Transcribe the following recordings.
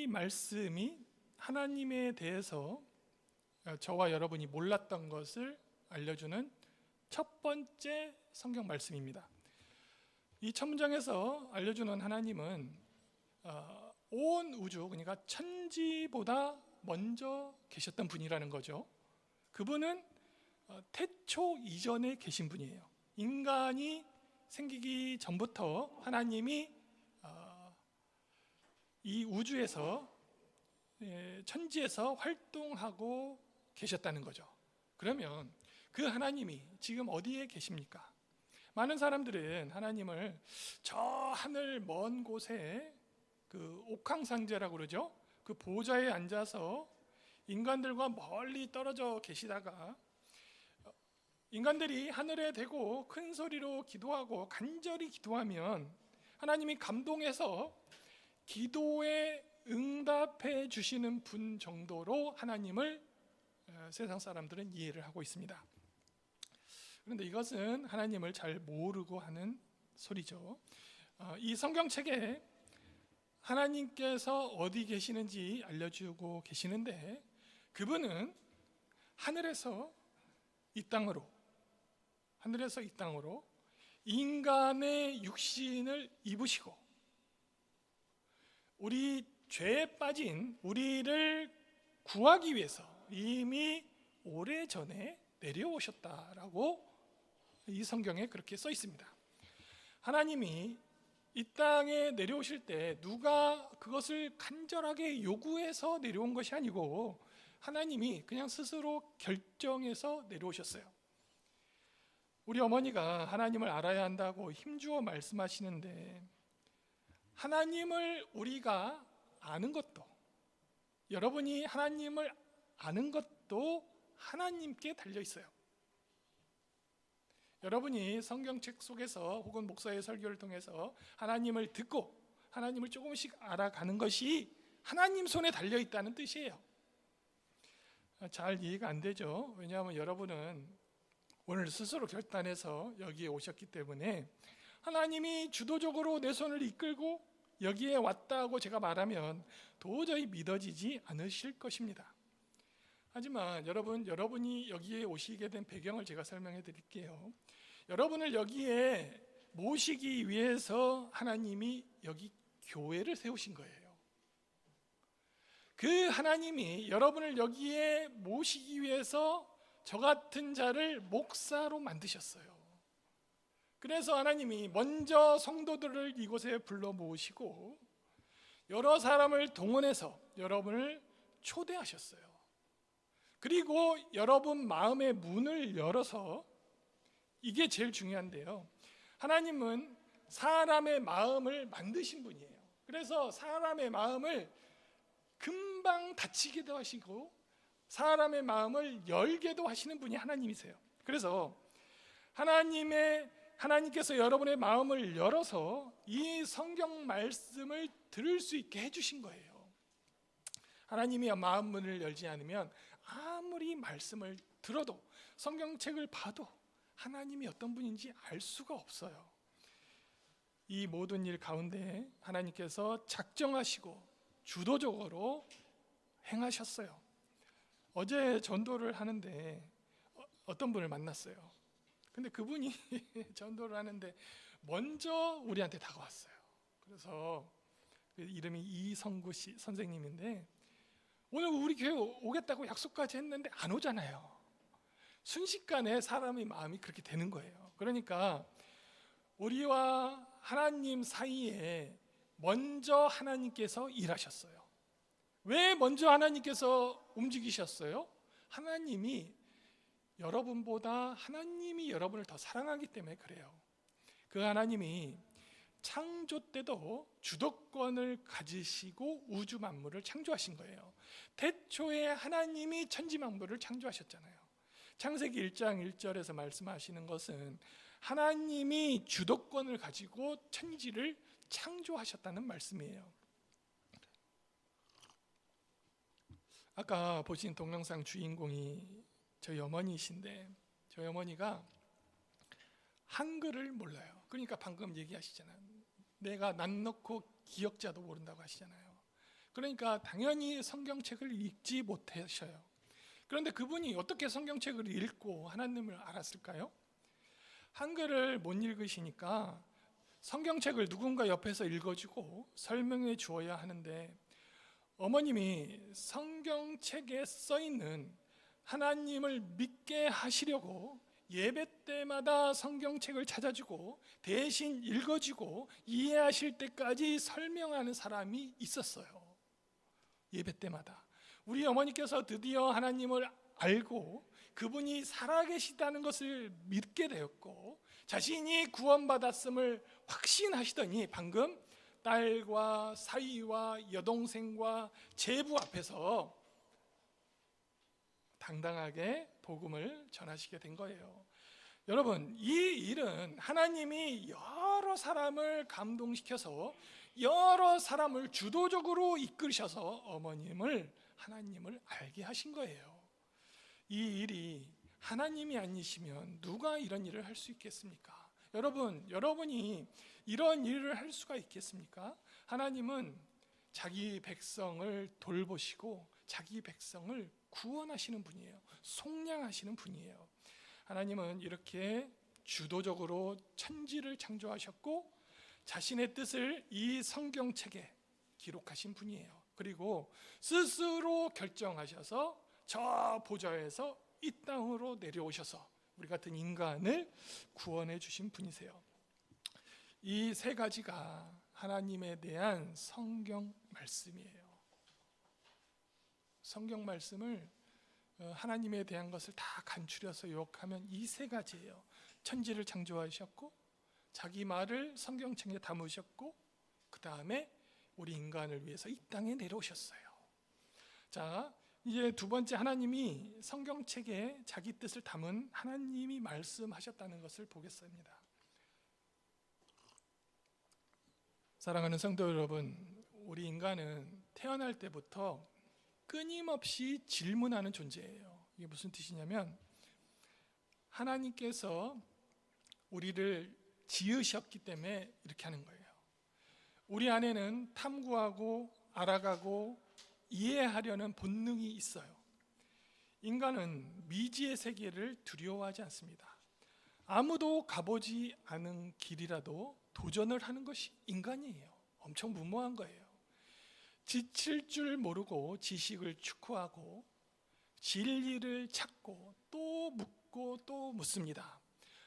말씀이 하나님에 대해서 저와 여러분이 몰랐던 것을 알려주는 첫 번째 성경 말씀입니다. 이 첫 문장에서 알려주는 하나님은 온 우주, 그러니까 천지보다 먼저 계셨던 분이라는 거죠. 그분은 태초 이전에 계신 분이에요. 인간이 생기기 전부터 하나님이 이 우주에서, 천지에서 활동하고 계셨다는 거죠. 그러면 그 하나님이 지금 어디에 계십니까? 많은 사람들은 하나님을 저 하늘 먼 곳에 그 옥황상제라고 그러죠. 그 보좌에 앉아서 인간들과 멀리 떨어져 계시다가 인간들이 하늘에 대고 큰 소리로 기도하고 간절히 기도하면 하나님이 감동해서 기도에 응답해 주시는 분 정도로 하나님을 세상 사람들은 이해를 하고 있습니다. 그런데 이것은 하나님을 잘 모르고 하는 소리죠. 이 성경책에 하나님께서 어디 계시는지 알려주고 계시는데, 그분은 하늘에서 이 땅으로 인간의 육신을 입으시고 우리 죄에 빠진 우리를 구하기 위해서 이미 오래전에 내려오셨다라고 이 성경에 그렇게 써 있습니다. 하나님이 이 땅에 내려오실 때 누가 그것을 간절하게 요구해서 내려온 것이 아니고 하나님이 그냥 스스로 결정해서 내려오셨어요. 우리 어머니가 하나님을 알아야 한다고 힘주어 말씀하시는데, 하나님을 우리가 아는 것도, 여러분이 하나님을 아는 것도 하나님께 달려 있어요. 여러분이 성경책 속에서 혹은 목사의 설교를 통해서 하나님을 듣고 하나님을 조금씩 알아가는 것이 하나님 손에 달려 있다는 뜻이에요. 잘 이해가 안 되죠? 왜냐하면 여러분은 오늘 스스로 결단해서 여기에 오셨기 때문에 하나님이 주도적으로 내 손을 이끌고 여기에 왔다고 제가 말하면 도저히 믿어지지 않으실 것입니다. 하지만 여러분이 여기에 오시게 된 배경을 제가 설명해 드릴게요. 여러분을 여기에 모시기 위해서 하나님이 여기 교회를 세우신 거예요. 그 하나님이 여러분을 여기에 모시기 위해서 저 같은 자를 목사로 만드셨어요. 그래서 하나님이 먼저 성도들을 이곳에 불러 모으시고 여러 사람을 동원해서 여러분을 초대하셨어요. 그리고 여러분 마음의 문을 열어서, 이게 제일 중요한데요, 하나님은 사람의 마음을 만드신 분이에요. 그래서 사람의 마음을 금방 닫히기도 하시고 사람의 마음을 열게도 하시는 분이 하나님이세요. 그래서 하나님께서 여러분의 마음을 열어서 이 성경 말씀을 들을 수 있게 해주신 거예요. 하나님이 마음 문을 열지 않으면 아무리 말씀을 들어도 성경책을 봐도 하나님이 어떤 분인지 알 수가 없어요. 이 모든 일 가운데 하나님께서 작정하시고 주도적으로 행하셨어요. 어제 전도를 하는데 어떤 분을 만났어요. 근데 그분이 전도를 하는데 먼저 우리한테 다가왔어요. 그래서 그 이름이 이성구 선생님인데, 오늘 우리 교회 오겠다고 약속까지 했는데 안 오잖아요. 순식간에 사람의 마음이 그렇게 되는 거예요. 그러니까 우리와 하나님 사이에 먼저 하나님께서 일하셨어요. 왜 먼저 하나님께서 움직이셨어요? 하나님이 여러분보다 하나님이 여러분을 더 사랑하기 때문에 그래요. 그 하나님이 창조 때도 주도권을 가지시고 우주 만물을 창조하신 거예요. 태초에 하나님이 천지 만물을 창조하셨잖아요. 창세기 1장 1절에서 말씀하시는 것은 하나님이 주도권을 가지고 천지를 창조하셨다는 말씀이에요. 아까 보신 동영상 주인공이 저희 어머니이신데, 저희 어머니가 한글을 몰라요. 그러니까 방금 얘기하시잖아요. 내가 난 넣고 기역자도 모른다고 하시잖아요. 그러니까 당연히 성경책을 읽지 못하셔요. 그런데 그분이 어떻게 성경책을 읽고 하나님을 알았을까요? 한글을 못 읽으시니까 성경책을 누군가 옆에서 읽어주고 설명해 주어야 하는데, 어머님이 성경책에 써 있는 하나님을 믿게 하시려고 예배 때마다 성경책을 찾아주고 대신 읽어주고 이해하실 때까지 설명하는 사람이 있었어요. 예배 때마다. 우리 어머니께서 드디어 하나님을 알고 그분이 살아계시다는 것을 믿게 되었고 자신이 구원받았음을 확신하시더니 방금 딸과 사위와 여동생과 제부 앞에서 당당하게 복음을 전하시게 된 거예요. 여러분, 이 일은 하나님이 여러 사람을 감동시켜서 여러 사람을 주도적으로 이끌으셔서 어머님을 하나님을 알게 하신 거예요. 이 일이 하나님이 아니시면 누가 이런 일을 할 수 있겠습니까? 여러분이 이런 일을 할 수가 있겠습니까? 하나님은 자기 백성을 돌보시고 자기 백성을 구원하시는 분이에요. 속량하시는 분이에요. 하나님은 이렇게 주도적으로 천지를 창조하셨고 자신의 뜻을 이 성경책에 기록하신 분이에요. 그리고 스스로 결정하셔서 저 보좌에서 이 땅으로 내려오셔서 우리 같은 인간을 구원해 주신 분이세요. 이 세 가지가 하나님에 대한 성경 말씀이에요. 성경 말씀을 하나님에 대한 것을 다 간추려서 요약하면 이 세 가지예요. 천지를 창조하셨고 자기 말을 성경책에 담으셨고 그 다음에 우리 인간을 위해서 이 땅에 내려오셨어요. 자, 이제 두 번째, 하나님이 성경책에 자기 뜻을 담은 하나님이 말씀하셨다는 것을 보겠습니다. 사랑하는 성도 여러분, 우리 인간은 태어날 때부터 끊임없이 질문하는 존재예요. 이게 무슨 뜻이냐면 하나님께서 우리를 지으셨기 때문에 이렇게 하는 거예요. 우리 안에는 탐구하고 알아가고 이해하려는 본능이 있어요. 인간은 미지의 세계를 두려워하지 않습니다. 아무도 가보지 않은 길이라도 도전을 하는 것이 인간이에요. 엄청 무모한 거예요. 지칠 줄 모르고 지식을 추구하고 진리를 찾고 또 묻고 또 묻습니다.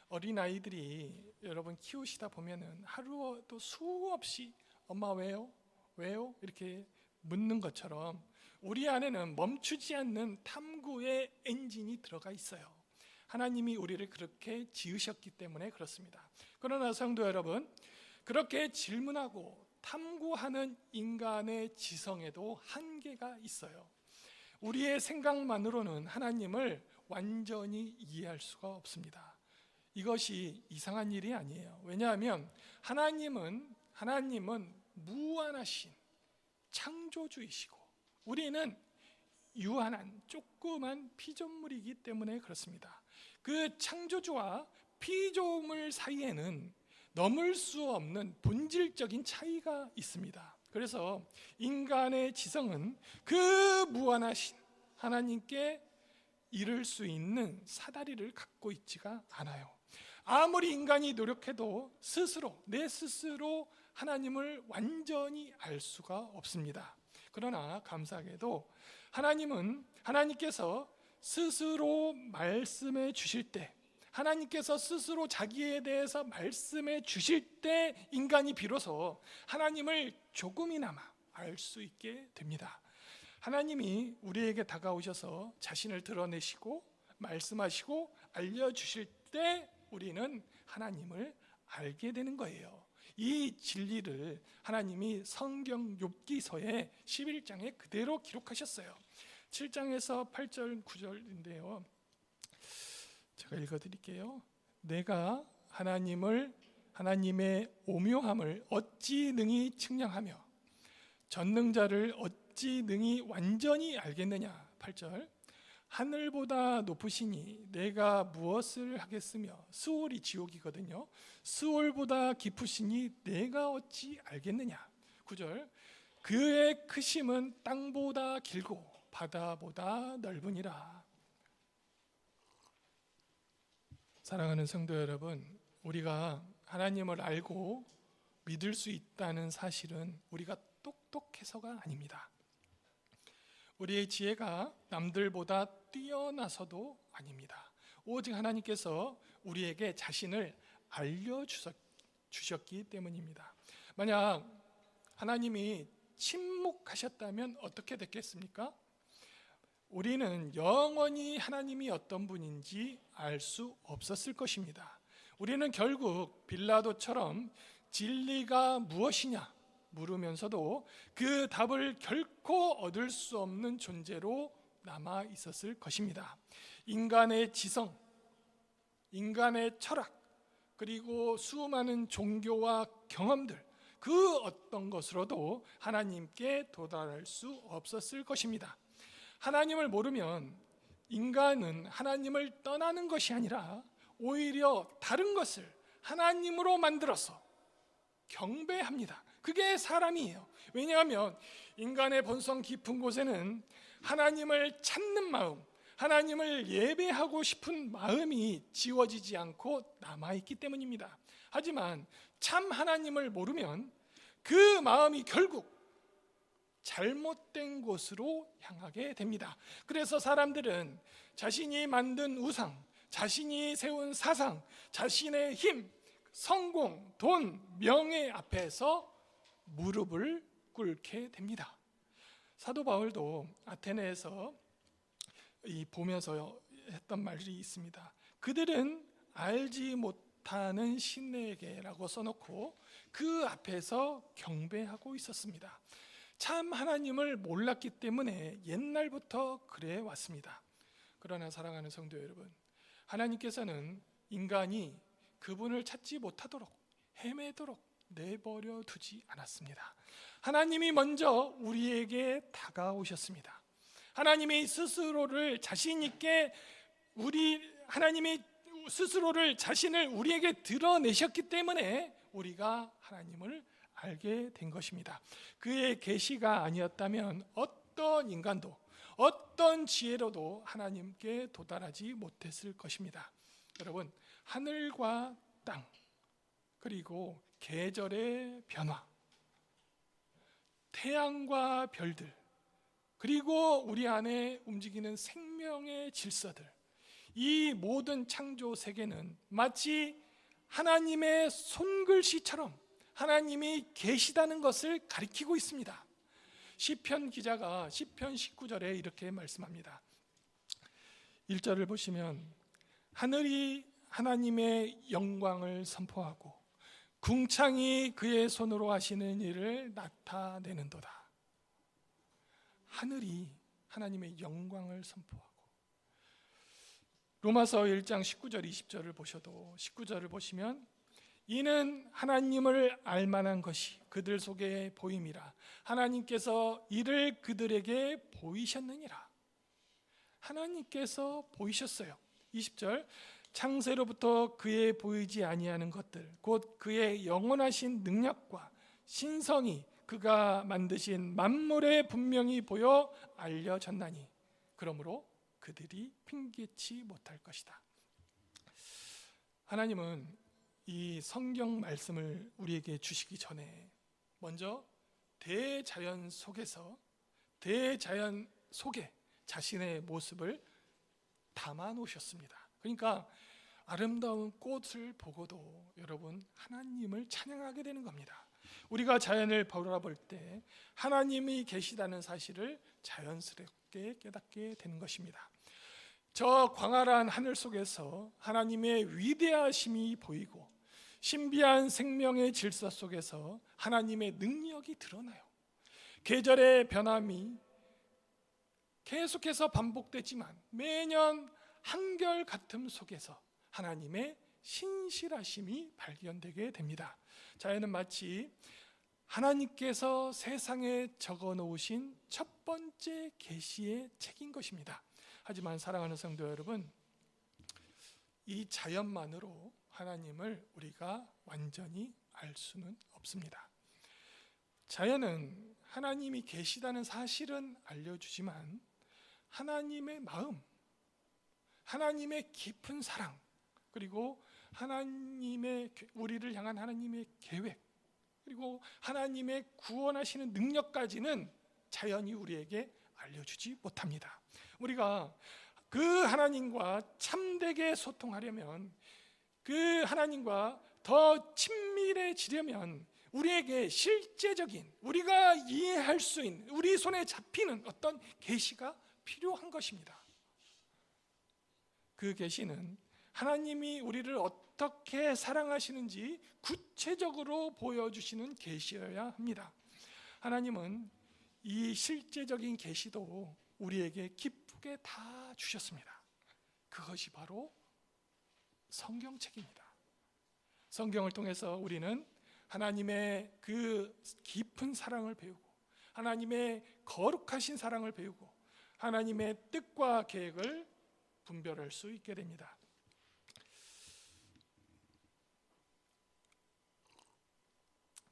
어린아이들이 여러분 키우시다 보면은 하루도 수없이 엄마 왜요? 왜요? 이렇게 묻는 것처럼 우리 안에는 멈추지 않는 탐구의 엔진이 들어가 있어요. 하나님이 우리를 그렇게 지으셨기 때문에 그렇습니다. 그러나 성도 여러분, 그렇게 질문하고 탐구하는 인간의 지성에도 한계가 있어요. 우리의 생각만으로는 하나님을 완전히 이해할 수가 없습니다. 이것이 이상한 일이 아니에요. 왜냐하면 하나님은 무한하신 창조주이시고 우리는 유한한 조그만 피조물이기 때문에 그렇습니다. 그 창조주와 피조물 사이에는 넘을 수 없는 본질적인 차이가 있습니다. 그래서 인간의 지성은 그 무한하신 하나님께 이를 수 있는 사다리를 갖고 있지가 않아요. 아무리 인간이 노력해도 내 스스로 하나님을 완전히 알 수가 없습니다. 그러나 감사하게도 하나님께서 스스로 말씀해 주실 때, 하나님께서 스스로 자기에 대해서 말씀해 주실 때 인간이 비로소 하나님을 조금이나마 알 수 있게 됩니다. 하나님이 우리에게 다가오셔서 자신을 드러내시고 말씀하시고 알려주실 때 우리는 하나님을 알게 되는 거예요. 이 진리를 하나님이 성경 욥기서의 11장에 그대로 기록하셨어요. 7장에서 8절 9절인데요. 제가 읽어드릴게요. 내가 하나님의 오묘함을 어찌 능히 측량하며 전능자를 어찌 능히 완전히 알겠느냐. 8절 하늘보다 높으시니 내가 무엇을 하겠으며, 스올이 지옥이거든요. 스올보다 깊으시니 내가 어찌 알겠느냐. 9절 그의 크심은 땅보다 길고 바다보다 넓으니라. 사랑하는 성도 여러분, 우리가 하나님을 알고 믿을 수 있다는 사실은 우리가 똑똑해서가 아닙니다. 우리의 지혜가 남들보다 뛰어나서도 아닙니다. 오직 하나님께서 우리에게 자신을 알려주셨기 때문입니다. 만약 하나님이 침묵하셨다면 어떻게 됐겠습니까? 우리는 영원히 하나님이 어떤 분인지 알 수 없었을 것입니다. 우리는 결국 빌라도처럼 진리가 무엇이냐 물으면서도 그 답을 결코 얻을 수 없는 존재로 남아 있었을 것입니다. 인간의 지성, 인간의 철학, 그리고 수많은 종교와 경험들, 그 어떤 것으로도 하나님께 도달할 수 없었을 것입니다. 하나님을 모르면 인간은 하나님을 떠나는 것이 아니라 오히려 다른 것을 하나님으로 만들어서 경배합니다. 그게 사람이에요. 왜냐하면 인간의 본성 깊은 곳에는 하나님을 찾는 마음, 하나님을 예배하고 싶은 마음이 지워지지 않고 남아있기 때문입니다. 하지만 참 하나님을 모르면 그 마음이 결국 잘못된 곳으로 향하게 됩니다. 그래서 사람들은 자신이 만든 우상, 자신이 세운 사상, 자신의 힘, 성공, 돈, 명예 앞에서 무릎을 꿇게 됩니다. 사도 바울도 아테네에서 보면서 했던 말이 있습니다. 그들은 알지 못하는 신에게라고 써놓고 그 앞에서 경배하고 있었습니다. 참 하나님을 몰랐기 때문에 옛날부터 그래 왔습니다. 그러나 사랑하는 성도 여러분, 하나님께서는 인간이 그분을 찾지 못하도록 헤매도록 내버려 두지 않았습니다. 하나님이 먼저 우리에게 다가오셨습니다. 하나님이 스스로를 자신 있게 하나님이 스스로를 자신을 우리에게 드러내셨기 때문에 우리가 하나님을 알게 된 것입니다. 그의 계시가 아니었다면 어떤 인간도 어떤 지혜로도 하나님께 도달하지 못했을 것입니다. 여러분, 하늘과 땅 그리고 계절의 변화, 태양과 별들, 그리고 우리 안에 움직이는 생명의 질서들, 이 모든 창조 세계는 마치 하나님의 손글씨처럼 하나님이 계시다는 것을 가리키고 있습니다. 시편 기자가 시편 19절에 이렇게 말씀합니다. 1절을 보시면 하늘이 하나님의 영광을 선포하고 궁창이 그의 손으로 하시는 일을 나타내는도다. 하늘이 하나님의 영광을 선포하고, 로마서 1장 19절 20절을 보셔도 19절을 보시면 이는 하나님을 알만한 것이 그들 속에 보임이라 하나님께서 이를 그들에게 보이셨느니라. 하나님께서 보이셨어요. 20절 창세로부터 그의 보이지 아니하는 것들 곧 그의 영원하신 능력과 신성이 그가 만드신 만물에 분명히 보여 알려졌나니 그러므로 그들이 핑계치 못할 것이다. 하나님은 이 성경 말씀을 우리에게 주시기 전에 먼저 대자연 속에 자신의 모습을 담아 놓으셨습니다. 그러니까 아름다운 꽃을 보고도 여러분 하나님을 찬양하게 되는 겁니다. 우리가 자연을 바라볼 때 하나님이 계시다는 사실을 자연스럽게 깨닫게 되는 것입니다. 저 광활한 하늘 속에서 하나님의 위대하심이 보이고 신비한 생명의 질서 속에서 하나님의 능력이 드러나요. 계절의 변함이 계속해서 반복되지만 매년 한결같음 속에서 하나님의 신실하심이 발견되게 됩니다. 자연은 마치 하나님께서 세상에 적어 놓으신 첫 번째 계시의 책인 것입니다. 하지만 사랑하는 성도 여러분, 이 자연만으로 하나님을 우리가 완전히 알 수는 없습니다. 자연은 하나님이 계시다는 사실은 알려주지만 하나님의 마음, 하나님의 깊은 사랑, 그리고 우리를 향한 하나님의 계획, 그리고 하나님의 구원하시는 능력까지는 자연히 우리에게 알려주지 못합니다. 우리가 그 하나님과 참되게 소통하려면, 그 하나님과 더 친밀해지려면 우리에게 실제적인, 우리가 이해할 수 있는, 우리 손에 잡히는 어떤 계시가 필요한 것입니다. 그 계시는 하나님이 우리를 어떻게 사랑하시는지 구체적으로 보여주시는 계시여야 합니다. 하나님은 이 실제적인 계시도 우리에게 기쁘게 다 주셨습니다. 그것이 바로 성경책입니다. 성경을 통해서 우리는 하나님의 그 깊은 사랑을 배우고, 하나님의 거룩하신 사랑을 배우고, 하나님의 뜻과 계획을 분별할 수 있게 됩니다.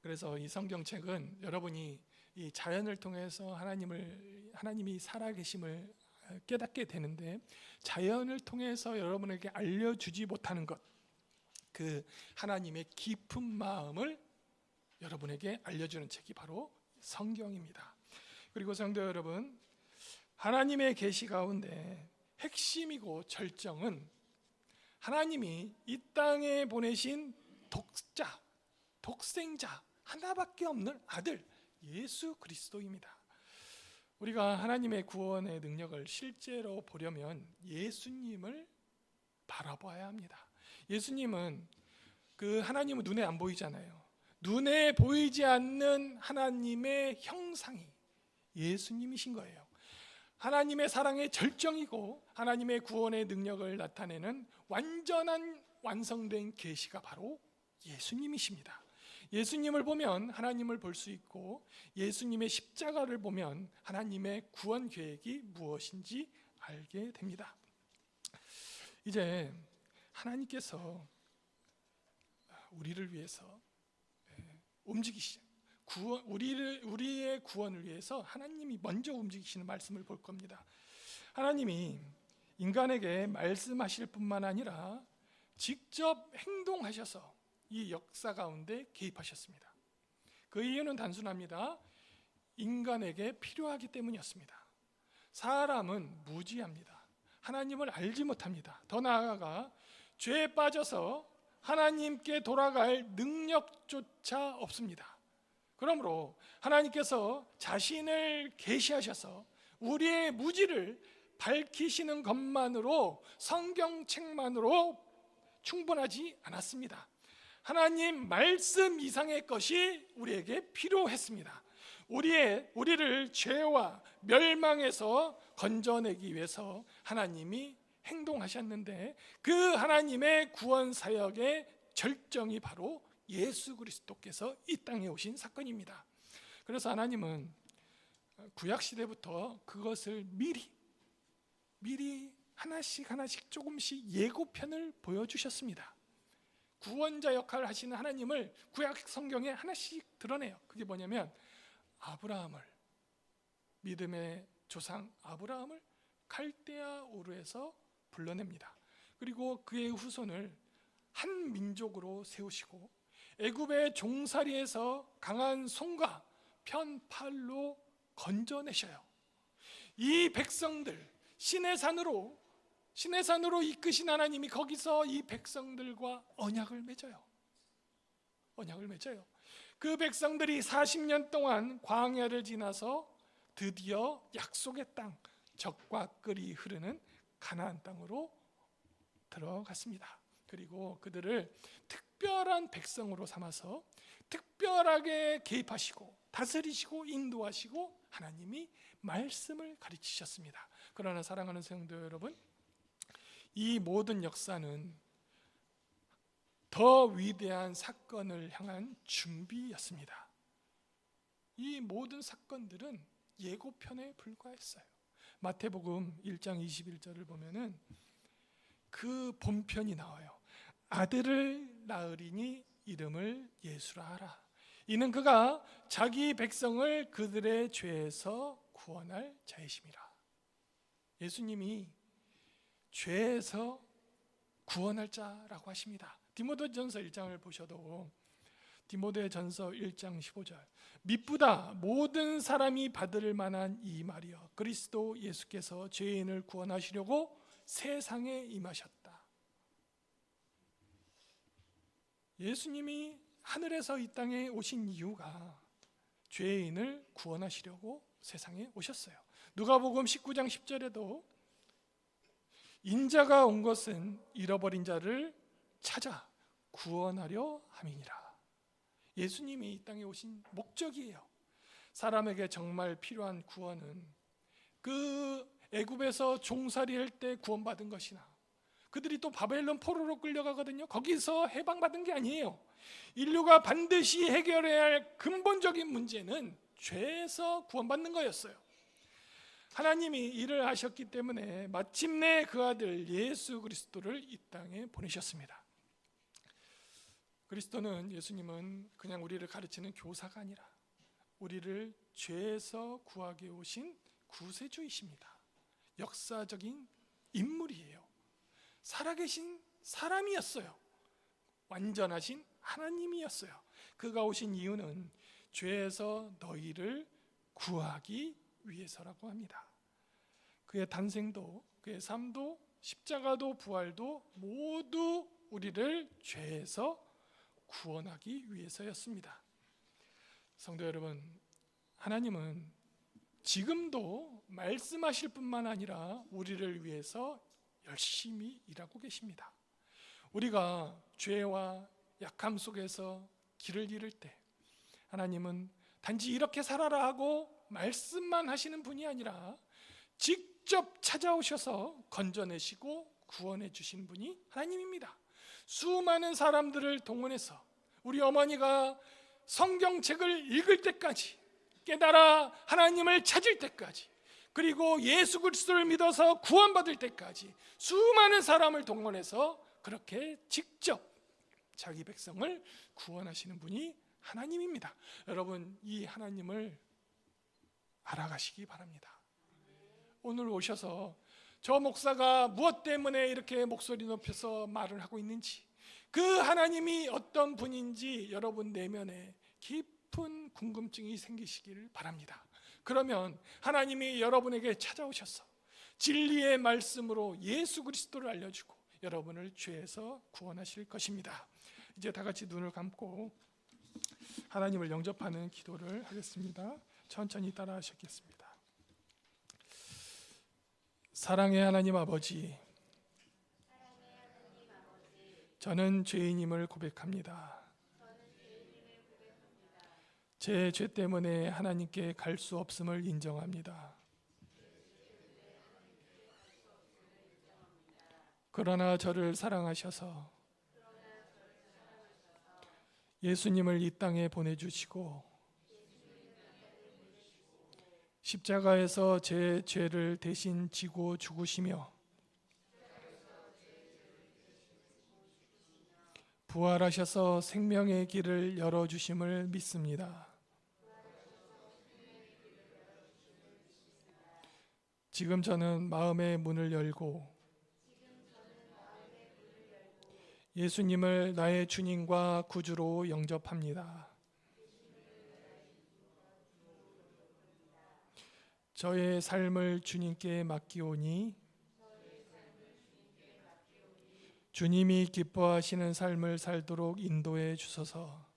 그래서 이 성경책은 여러분이 이 자연을 통해서 하나님이 살아계심을 깨닫게 되는데, 자연을 통해서 여러분에게 알려주지 못하는 것, 그 하나님의 깊은 마음을 여러분에게 알려주는 책이 바로 성경입니다. 그리고 성도 여러분, 하나님의 계시 가운데 핵심이고 절정은 하나님이 이 땅에 보내신 독생자 하나밖에 없는 아들 예수 그리스도입니다. 우리가 하나님의 구원의 능력을 실제로 보려면 예수님을 바라봐야 합니다. 예수님은 그 하나님은 눈에 안 보이잖아요. 눈에 보이지 않는 하나님의 형상이 예수님이신 거예요. 하나님의 사랑의 절정이고 하나님의 구원의 능력을 나타내는 완전한 완성된 계시가 바로 예수님이십니다. 예수님을 보면 하나님을 볼 수 있고, 예수님의 십자가를 보면 하나님의 구원 계획이 무엇인지 알게 됩니다. 이제 하나님께서 우리를 위해서 움직이시죠. 우리의 구원을 위해서 하나님이 먼저 움직이시는 말씀을 볼 겁니다. 하나님이 인간에게 말씀하실 뿐만 아니라 직접 행동하셔서 이 역사 가운데 개입하셨습니다. 그 이유는 단순합니다. 인간에게 필요하기 때문이었습니다. 사람은 무지합니다. 하나님을 알지 못합니다. 더 나아가 죄에 빠져서 하나님께 돌아갈 능력조차 없습니다. 그러므로 하나님께서 자신을 계시하셔서 우리의 무지를 밝히시는 것만으로, 성경책만으로 충분하지 않았습니다. 하나님 말씀 이상의 것이 우리에게 필요했습니다. 우리를 죄와 멸망에서 건져내기 위해서 하나님이 행동하셨는데, 그 하나님의 구원 사역의 절정이 바로 예수 그리스도께서 이 땅에 오신 사건입니다. 그래서 하나님은 구약 시대부터 그것을 미리 하나씩 조금씩 예고편을 보여주셨습니다. 구원자 역할을 하시는 하나님을 구약 성경에 하나씩 드러내요. 그게 뭐냐면, 믿음의 조상 아브라함을 갈대아 우르에서 불러냅니다. 그리고 그의 후손을 한 민족으로 세우시고, 애굽의 종살이에서 강한 손과 편팔로 건져내셔요. 이 백성들, 신의 산으로 이끄신 하나님이 거기서 이 백성들과 언약을 맺어요. 그 백성들이 40년 동안 광야를 지나서 드디어 약속의 땅, 젖과 꿀이 흐르는 가나안 땅으로 들어갔습니다. 그리고 그들을 특별한 백성으로 삼아서 특별하게 개입하시고 다스리시고 인도하시고 하나님이 말씀을 가르치셨습니다. 그러나 사랑하는 성도 여러분, 이 모든 역사는 더 위대한 사건을 향한 준비였습니다. 이 모든 사건들은 예고편에 불과했어요. 마태복음 1장 21절을 보면은 그 본편이 나와요. 아들을 낳으리니 이름을 예수라 하라. 이는 그가 자기 백성을 그들의 죄에서 구원할 자이심이라. 예수님이 죄에서 구원할 자라고 하십니다. 디모데전서 1장을 보셔도 디모데전서 1장 15절, 미쁘다 모든 사람이 받을 만한 이 말이여 그리스도 예수께서 죄인을 구원하시려고 세상에 임하셨다. 예수님이 하늘에서 이 땅에 오신 이유가 죄인을 구원하시려고 세상에 오셨어요. 누가복음 19장 10절에도 인자가 온 것은 잃어버린 자를 찾아 구원하려 함이니라. 예수님이 이 땅에 오신 목적이에요. 사람에게 정말 필요한 구원은 그 애굽에서 종살이할 때 구원받은 것이나 그들이 또 바벨론 포로로 끌려가거든요. 거기서 해방받은 게 아니에요. 인류가 반드시 해결해야 할 근본적인 문제는 죄에서 구원받는 거였어요. 하나님이 일을 하셨기 때문에 마침내 그 아들 예수 그리스도를 이 땅에 보내셨습니다. 그리스도는, 예수님은 그냥 우리를 가르치는 교사가 아니라 우리를 죄에서 구하게 오신 구세주이십니다. 역사적인 인물이에요. 살아계신 사람이었어요. 완전하신 하나님이었어요. 그가 오신 이유는 죄에서 너희를 구하기 위해서라고 합니다. 그의 탄생도, 그의 삶도, 십자가도, 부활도 모두 우리를 죄에서 구원하기 위해서였습니다. 성도 여러분, 하나님은 지금도 말씀하실 뿐만 아니라 우리를 위해서 열심히 일하고 계십니다. 우리가 죄와 약함 속에서 길을 잃을 때 하나님은 단지 이렇게 살아라 하고 말씀만 하시는 분이 아니라 직접 찾아오셔서 건져내시고 구원해 주신 분이 하나님입니다. 수많은 사람들을 동원해서 우리 어머니가 성경책을 읽을 때까지, 깨달아 하나님을 찾을 때까지, 그리고 예수 그리스도를 믿어서 구원받을 때까지 수많은 사람을 동원해서 그렇게 직접 자기 백성을 구원하시는 분이 하나님입니다. 여러분, 이 하나님을 알아가시기 바랍니다. 오늘 오셔서 저 목사가 무엇 때문에 이렇게 목소리 높여서 말을 하고 있는지, 그 하나님이 어떤 분인지 여러분 내면에 깊은 궁금증이 생기시기를 바랍니다. 그러면 하나님이 여러분에게 찾아오셔서 진리의 말씀으로 예수 그리스도를 알려주고 여러분을 죄에서 구원하실 것입니다. 이제 다 같이 눈을 감고 하나님을 영접하는 기도를 하겠습니다. 천천히 따라 하시겠습니다. 사랑의 하나님 아버지, 저는 죄인임을 고백합니다. 제 죄 때문에 하나님께 갈 수 없음을 인정합니다. 그러나 저를 사랑하셔서 예수님을 이 땅에 보내주시고 십자가에서 제 죄를 대신 지고 죽으시며 부활하셔서 생명의 길을 열어주심을 믿습니다. 지금 저는 마음의 문을 열고 예수님을 나의 주님과 구주로 영접합니다. 저의 삶을 주님께 맡기오니 주님이 기뻐하시는 삶을 살도록 인도해 주소서.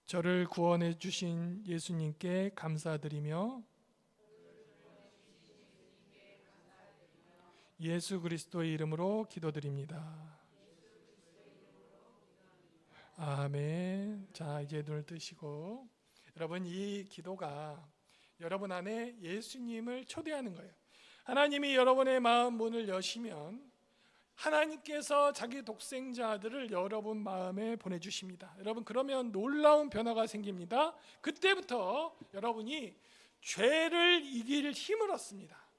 저를 구원해 주신 예수님께 감사드리며 예수 그리스도의 이름으로 기도드립니다. 아멘. 자, 이제 눈을 뜨시고, 여러분, 이 기도가 여러분 안에 예수님을 초대하는 거예요. 하나님이 여러분의 마음 문을 여시면 하나님께서 자기 독생자 아들을 여러분 마음에 보내주십니다. 여러분, 그러면 놀라운 변화가 생깁니다. 그때부터 여러분이 죄를 이길 힘을 얻습니다.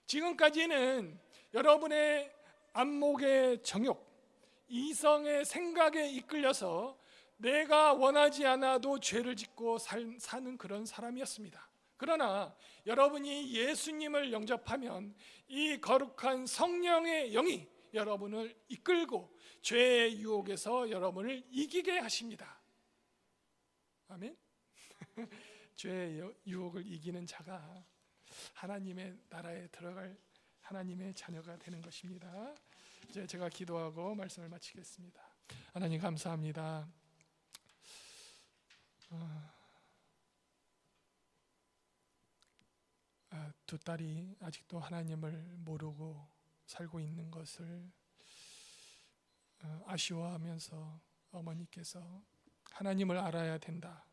지금까지는 여러분의 안목의 정욕, 이성의 생각에 이끌려서 내가 원하지 않아도 죄를 짓고 사는 그런 사람이었습니다. 그러나 여러분이 예수님을 영접하면 이 거룩한 성령의 영이 여러분을 이끌고 죄의 유혹에서 여러분을 이기게 하십니다. 아멘. 죄의 유혹을 이기는 자가 하나님의 나라에 들어갈 하나님의 자녀가 되는 것입니다. 이제 제가 기도하고 말씀을 마치겠습니다. 하나님 감사합니다. 두 딸이 아직도 하나님을 모르고 살고 있는 것을 아쉬워하면서 어머니께서 하나님을 알아야 된다.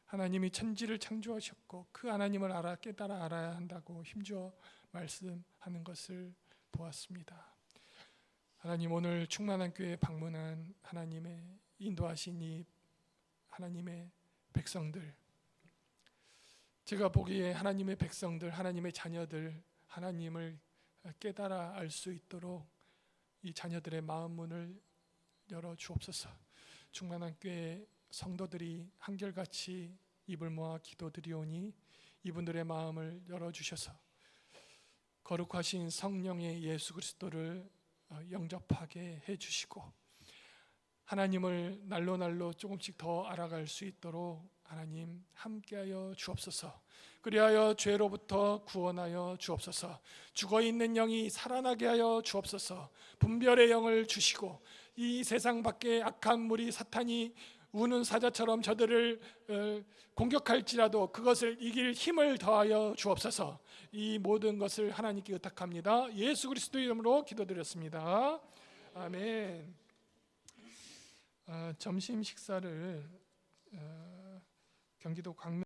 하나님이 천지를 창조하셨고 그 하나님을 깨달아 알아야 한다고 힘주어 말씀하는 것을 보았습니다. 하나님, 오늘 충만한 교회에 방문한 하나님의 인도하신 이 하나님의 백성들, 제가 보기에 하나님의 백성들, 하나님의 자녀들, 하나님을 깨달아 알 수 있도록 이 자녀들의 마음 문을 열어 주옵소서. 충만한 교회 성도들이 한결같이 입을 모아 기도드리오니 이분들의 마음을 열어주셔서 거룩하신 성령의 예수 그리스도를 영접하게 해주시고 하나님을 날로 조금씩 더 알아갈 수 있도록 하나님 함께하여 주옵소서. 그리하여 죄로부터 구원하여 주옵소서. 죽어있는 영이 살아나게 하여 주옵소서. 분별의 영을 주시고 이 세상 밖에 악한 무리 사탄이 우는 사자처럼 저들을 공격할지라도 그것을 이길 힘을 더하여 주옵소서. 이 모든 것을 하나님께 의탁합니다. 예수 그리스도 이름으로 기도드렸습니다. 아멘. 점심 식사를 경기도 광명